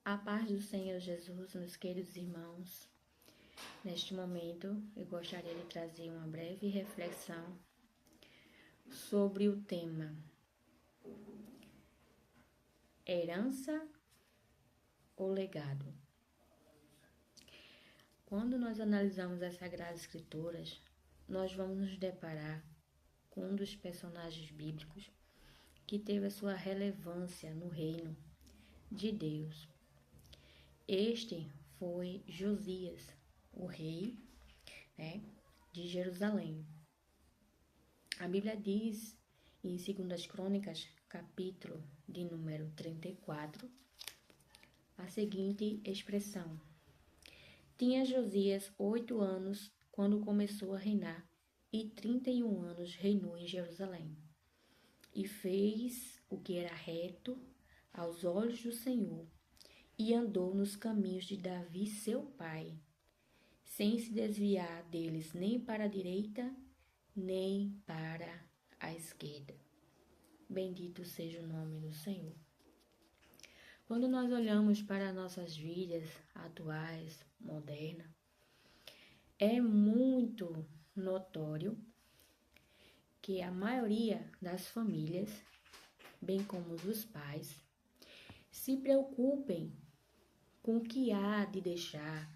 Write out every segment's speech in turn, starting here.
A paz do Senhor Jesus, meus queridos irmãos. Neste momento, eu gostaria de trazer uma breve reflexão sobre o tema herança ou legado. Quando nós analisamos as Sagradas Escrituras, nós vamos nos deparar com um dos personagens bíblicos que teve a sua relevância no reino de Deus. Este foi Josias, o rei, de Jerusalém. A Bíblia diz em 2 Crônicas, capítulo de número 34, a seguinte expressão: Tinha Josias 8 anos quando começou a reinar, e 31 anos reinou em Jerusalém. E fez o que era reto aos olhos do Senhor, e andou nos caminhos de Davi, seu pai, sem se desviar deles nem para a direita, nem para a esquerda. Bendito seja o nome do Senhor. Quando nós olhamos para nossas vidas atuais, modernas, é muito notório que a maioria das famílias, bem como os pais, se preocupem com o que há de deixar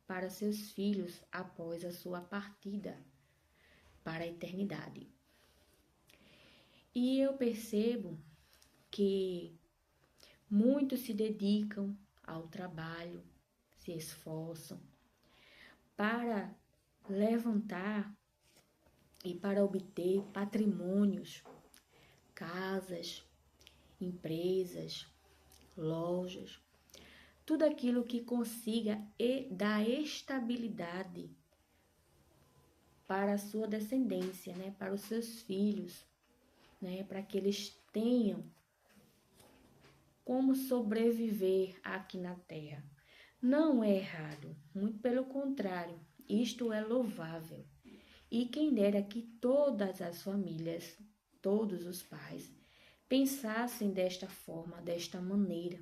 para seus filhos após a sua partida para a eternidade. E eu percebo que muitos se dedicam ao trabalho, se esforçam para levantar e para obter patrimônios, casas, empresas, lojas, tudo aquilo que consiga dar estabilidade para a sua descendência, para os seus filhos, para que eles tenham como sobreviver aqui na terra. Não é errado, muito pelo contrário, isto é louvável. E quem dera que todas as famílias, todos os pais, pensassem desta forma, desta maneira,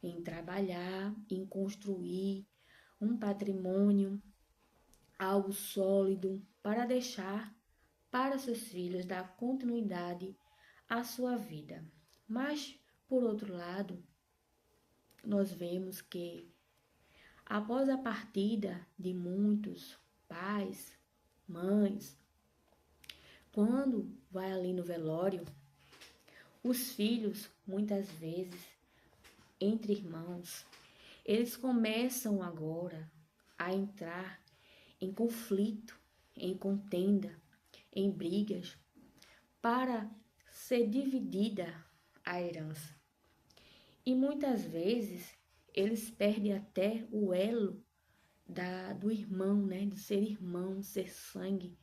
em trabalhar, em construir um patrimônio, algo sólido, para deixar para seus filhos dar continuidade à sua vida. Mas, por outro lado, nós vemos que após a partida de muitos pais, mães, quando vai ali no velório, os filhos, muitas vezes, entre irmãos, eles começam agora a entrar em conflito, em contenda, em brigas, para ser dividida a herança. E muitas vezes eles perdem até o elo do irmão, de ser irmão, ser sangue.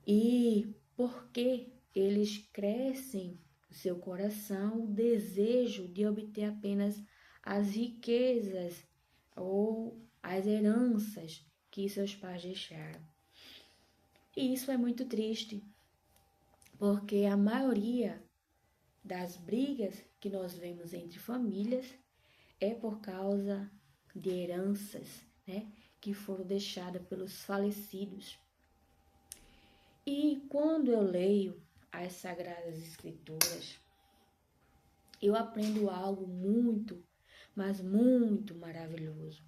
E porque eles crescem no seu coração o desejo de obter apenas as riquezas ou as heranças que seus pais deixaram. E isso é muito triste, porque a maioria das brigas que nós vemos entre famílias é por causa de heranças, que foram deixadas pelos falecidos. E quando eu leio as Sagradas Escrituras, eu aprendo algo muito, mas muito maravilhoso,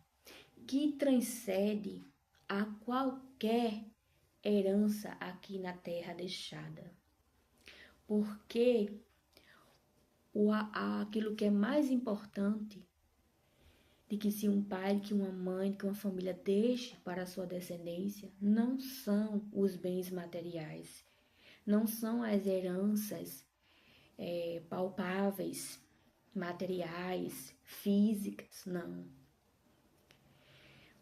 que transcende a qualquer herança aqui na terra deixada. Porque aquilo que é mais importante de que se um pai, que uma mãe, que uma família deixe para a sua descendência, não são os bens materiais, não são as heranças palpáveis, materiais, físicas, não.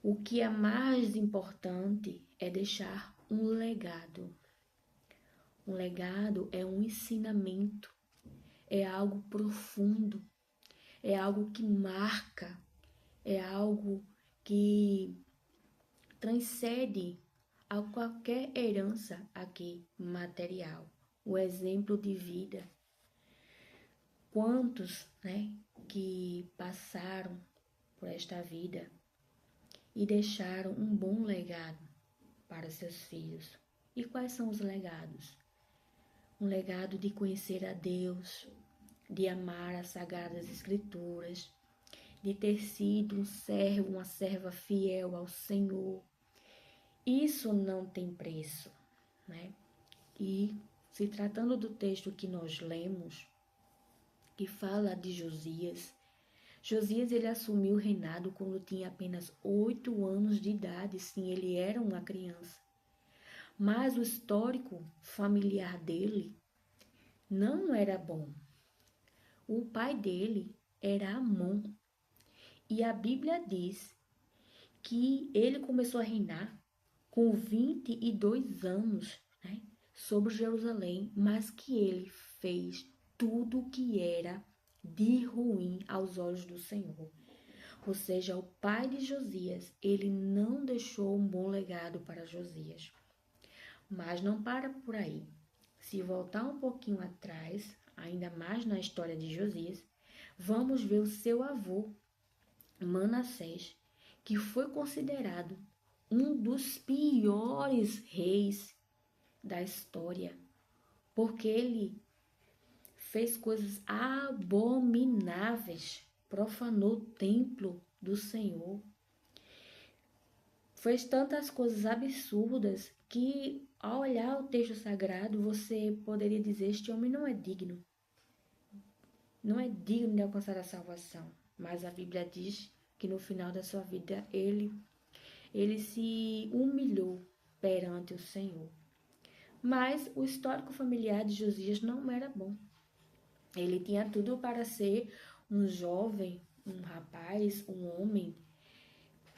O que é mais importante é deixar um legado. Um legado é um ensinamento, é algo profundo, é algo que marca, é algo que transcende a qualquer herança aqui material. O exemplo de vida. Quantos, que passaram por esta vida e deixaram um bom legado para seus filhos. E quais são os legados? Um legado de conhecer a Deus, de amar as Sagradas Escrituras, de ter sido um servo, uma serva fiel ao Senhor. Isso não tem preço, né? E se tratando do texto que nós lemos, que fala de Josias, Josias ele assumiu o reinado quando tinha apenas 8 anos de idade, sim, ele era uma criança. Mas o histórico familiar dele não era bom. O pai dele era Amon. E a Bíblia diz que ele começou a reinar com 22 anos, né, sobre Jerusalém, mas que ele fez tudo o que era de ruim aos olhos do Senhor. Ou seja, o pai de Josias, ele não deixou um bom legado para Josias. Mas não para por aí. Se voltar um pouquinho atrás, ainda mais na história de Josias, vamos ver o seu avô, Manassés, que foi considerado um dos piores reis da história, porque ele fez coisas abomináveis, profanou o templo do Senhor, fez tantas coisas absurdas que, ao olhar o texto sagrado, você poderia dizer: este homem não é digno de alcançar a salvação. Mas a Bíblia diz que no final da sua vida ele se humilhou perante o Senhor. Mas o histórico familiar de Josias não era bom. Ele tinha tudo para ser um jovem, um rapaz, um homem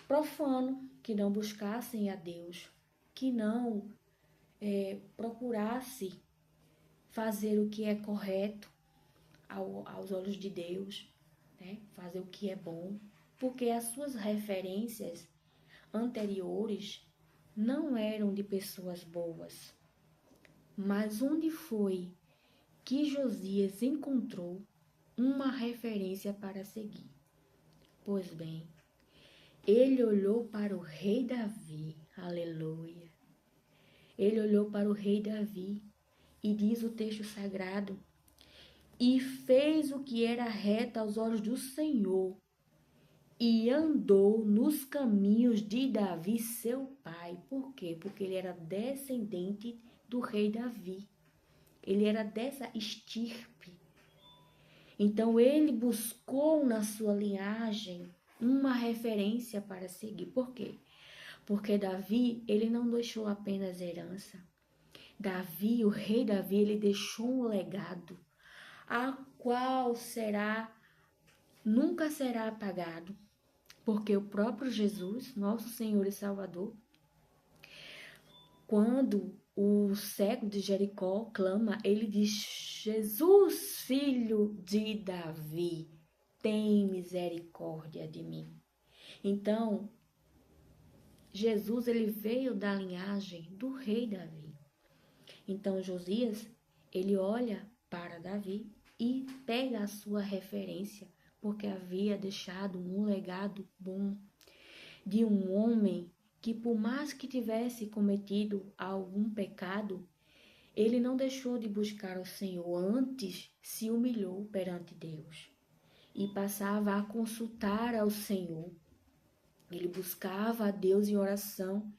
profano, que não buscassem a Deus, que não procurasse fazer o que é correto aos olhos de Deus, né? Fazer o que é bom, porque as suas referências anteriores não eram de pessoas boas. Mas onde foi que Josias encontrou uma referência para seguir? Pois bem, ele olhou para o rei Davi, aleluia. Ele olhou para o rei Davi e diz o texto sagrado: e fez o que era reto aos olhos do Senhor, e andou nos caminhos de Davi, seu pai. Por quê? Porque ele era descendente do rei Davi. Ele era dessa estirpe. Então, ele buscou na sua linhagem uma referência para seguir. Por quê? Porque Davi, ele não deixou apenas herança. Davi, o rei Davi, ele deixou um legado, a qual nunca será apagado. Porque o próprio Jesus, nosso Senhor e Salvador, quando o cego de Jericó clama, ele diz: Jesus, filho de Davi, tem misericórdia de mim. Então, Jesus, ele veio da linhagem do rei Davi. Então, Josias, ele olha para Davi e pega a sua referência, porque havia deixado um legado bom de um homem que, por mais que tivesse cometido algum pecado, ele não deixou de buscar o Senhor, antes se humilhou perante Deus e passava a consultar ao Senhor. Ele buscava a Deus em oração,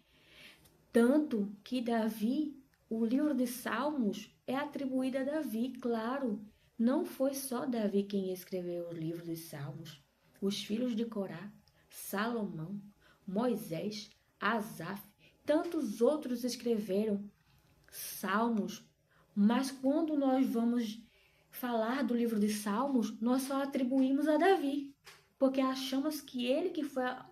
tanto que Davi, o livro de Salmos, é atribuído a Davi, claro. Não foi só Davi quem escreveu o livro de Salmos. Os filhos de Corá, Salomão, Moisés, Asaf, tantos outros escreveram salmos, mas quando nós vamos falar do livro de Salmos, nós só atribuímos a Davi, porque achamos que ele que foi o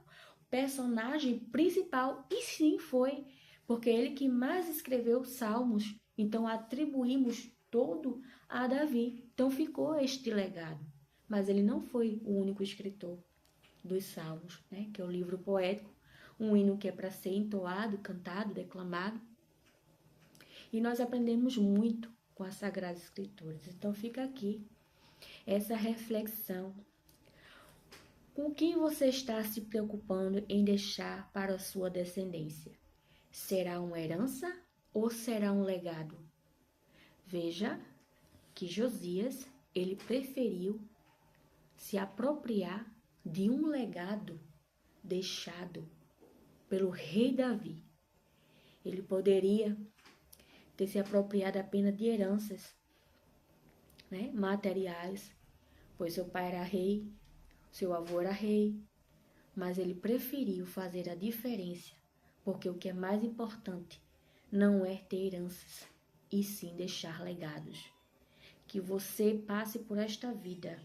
personagem principal, e sim foi, porque ele que mais escreveu salmos, então atribuímos todo a Davi. Então ficou este legado, mas ele não foi o único escritor dos salmos, né? Que é o livro poético, um hino que é para ser entoado, cantado, declamado. E nós aprendemos muito com as Sagradas Escrituras. Então fica aqui essa reflexão. Com quem você está se preocupando em deixar para a sua descendência? Será uma herança ou será um legado? Veja que Josias, ele preferiu se apropriar de um legado deixado pelo rei Davi. Ele poderia ter se apropriado apenas de heranças, né, materiais, pois seu pai era rei, seu avô era rei, mas ele preferiu fazer a diferença, porque o que é mais importante não é ter heranças, e sim deixar legados. Que você passe por esta vida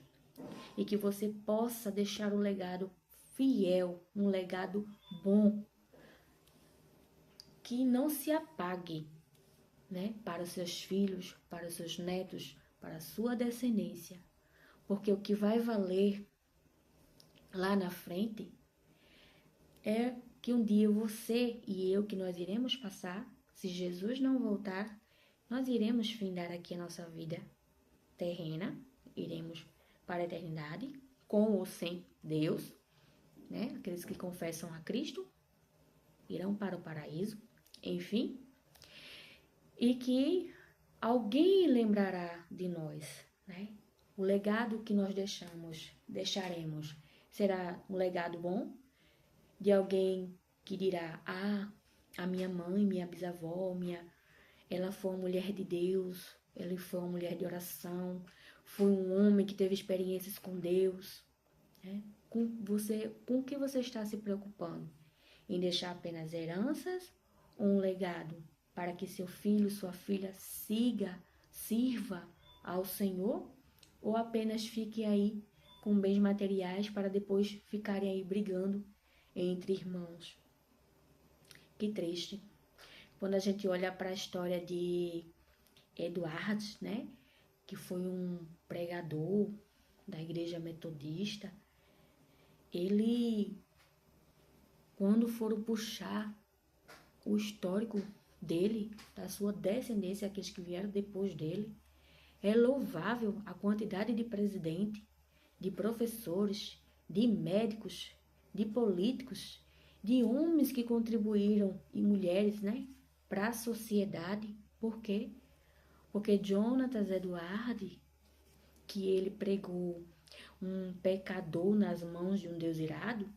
e que você possa deixar um legado fiel, um legado bom, que não se apague, né, para os seus filhos, para os seus netos, para a sua descendência. Porque o que vai valer lá na frente é que um dia você e eu, que nós iremos passar, se Jesus não voltar, nós iremos findar aqui a nossa vida terrena, iremos para a eternidade, com ou sem Deus, né? Aqueles que confessam a Cristo irão para o paraíso, enfim, e que alguém lembrará de nós, né? O legado que nós deixaremos, será um legado bom de alguém que dirá: a minha mãe, minha bisavó, ela foi uma mulher de Deus, ela foi uma mulher de oração, foi um homem que teve experiências com Deus, né? Com o que você está se preocupando? Em deixar apenas heranças ou um legado para que seu filho, sua filha sirva ao Senhor, ou apenas fique aí com bens materiais para depois ficarem aí brigando entre irmãos? Que triste. Quando a gente olha para a história de Edward, né, que foi um pregador da igreja metodista, ele, quando foram puxar o histórico dele, da sua descendência, aqueles que vieram depois dele, é louvável a quantidade de presidentes, de professores, de médicos, de políticos, de homens que contribuíram, e mulheres, né, para a sociedade. Por quê? Porque Jonatas Edward, que ele pregou um pecador nas mãos de um Deus irado,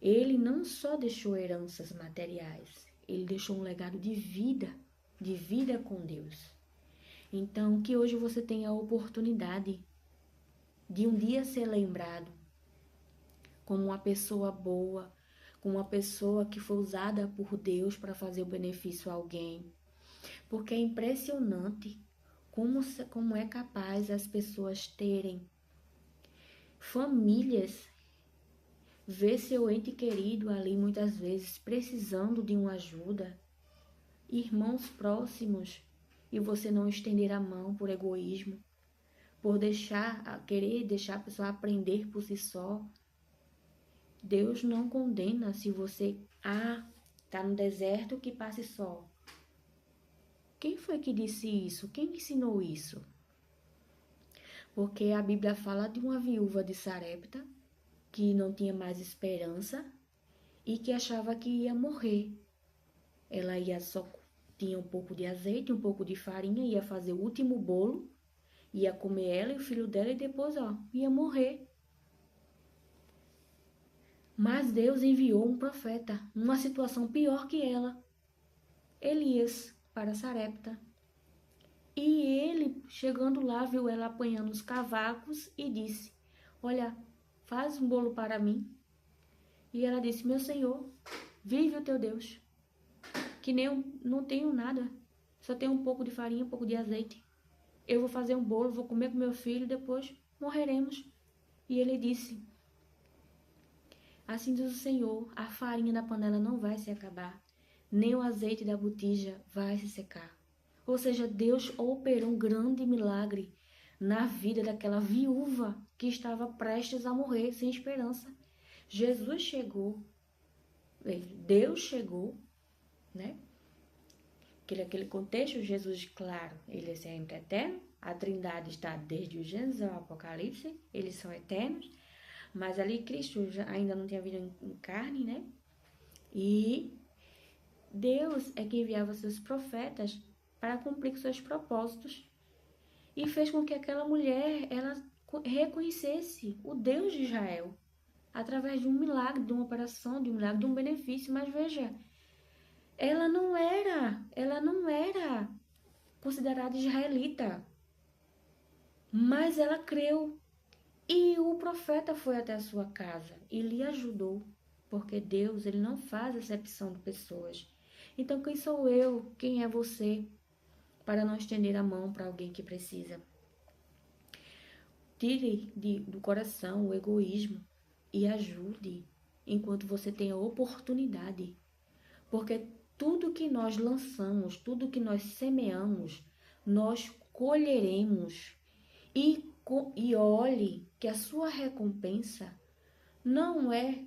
ele não só deixou heranças materiais, ele deixou um legado de vida com Deus. Então, que hoje você tenha a oportunidade de um dia ser lembrado como uma pessoa boa, como uma pessoa que foi usada por Deus para fazer o benefício a alguém. Porque é impressionante como é capaz as pessoas terem famílias, ver seu ente querido ali muitas vezes precisando de uma ajuda, irmãos próximos, e você não estender a mão por egoísmo, por querer deixar a pessoa aprender por si só. Deus não condena se você está no deserto que passe só. Quem foi que disse isso? Quem ensinou isso? Porque a Bíblia fala de uma viúva de Sarepta que não tinha mais esperança e que achava que ia morrer. Ela tinha um pouco de azeite, um pouco de farinha, ia fazer o último bolo, ia comer ela e o filho dela e depois, ia morrer. Mas Deus enviou um profeta, numa situação pior que ela, Elias, para Sarepta. E ele, chegando lá, viu ela apanhando os cavacos e disse: olha, faz um bolo para mim. E ela disse: meu Senhor, vive o teu Deus, que nem eu não tenho nada, só tenho um pouco de farinha, um pouco de azeite. Eu vou fazer um bolo, vou comer com meu filho, depois morreremos. E ele disse: assim diz o Senhor, a farinha da panela não vai se acabar, nem o azeite da botija vai se secar. Ou seja, Deus operou um grande milagre na vida daquela viúva que estava prestes a morrer, sem esperança. Jesus chegou, Deus chegou, né? Aquele contexto, Jesus, claro, ele é sempre eterno, a Trindade está desde o Gênesis ao Apocalipse, eles são eternos, Mas ali Cristo ainda não tinha vindo em carne, né? E Deus é que enviava seus profetas para cumprir seus propósitos. E fez com que aquela mulher, ela reconhecesse o Deus de Israel. Através de um milagre, de uma operação, de um milagre, de um benefício. Mas veja, ela não era considerada israelita. Mas ela creu. E o profeta foi até a sua casa e lhe ajudou, porque Deus, ele não faz acepção de pessoas. Então, quem sou eu? Quem é você para não estender a mão para alguém que precisa? Tire do coração o egoísmo e ajude enquanto você tem a oportunidade, porque tudo que nós lançamos, tudo que nós semeamos, nós colheremos. E olhe que a sua recompensa não é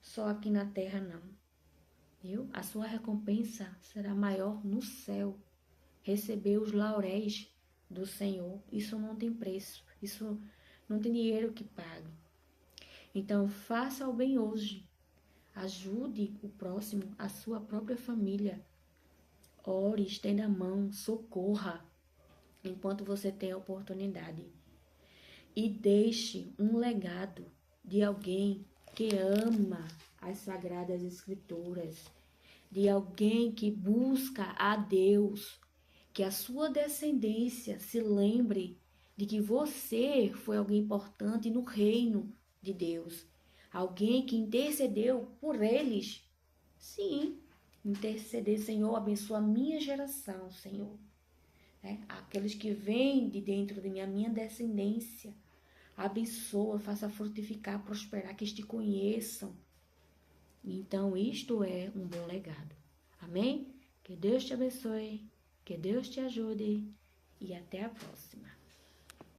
só aqui na terra, não. Viu? A sua recompensa será maior no céu. Receber os lauréis do Senhor. Isso não tem preço. Isso não tem dinheiro que pague. Então, faça o bem hoje. Ajude o próximo, a sua própria família. Ore, estenda a mão, socorra, enquanto você tem a oportunidade. E deixe um legado de alguém que ama as Sagradas Escrituras, de alguém que busca a Deus, que a sua descendência se lembre de que você foi alguém importante no reino de Deus, alguém que intercedeu por eles. Sim, interceder, Senhor, abençoa a minha geração, Senhor. Aqueles que vêm de dentro de mim, a minha descendência. Abençoa, faça frutificar, prosperar, que eles te conheçam. Então, isto é um bom legado. Amém? Que Deus te abençoe, que Deus te ajude e até a próxima.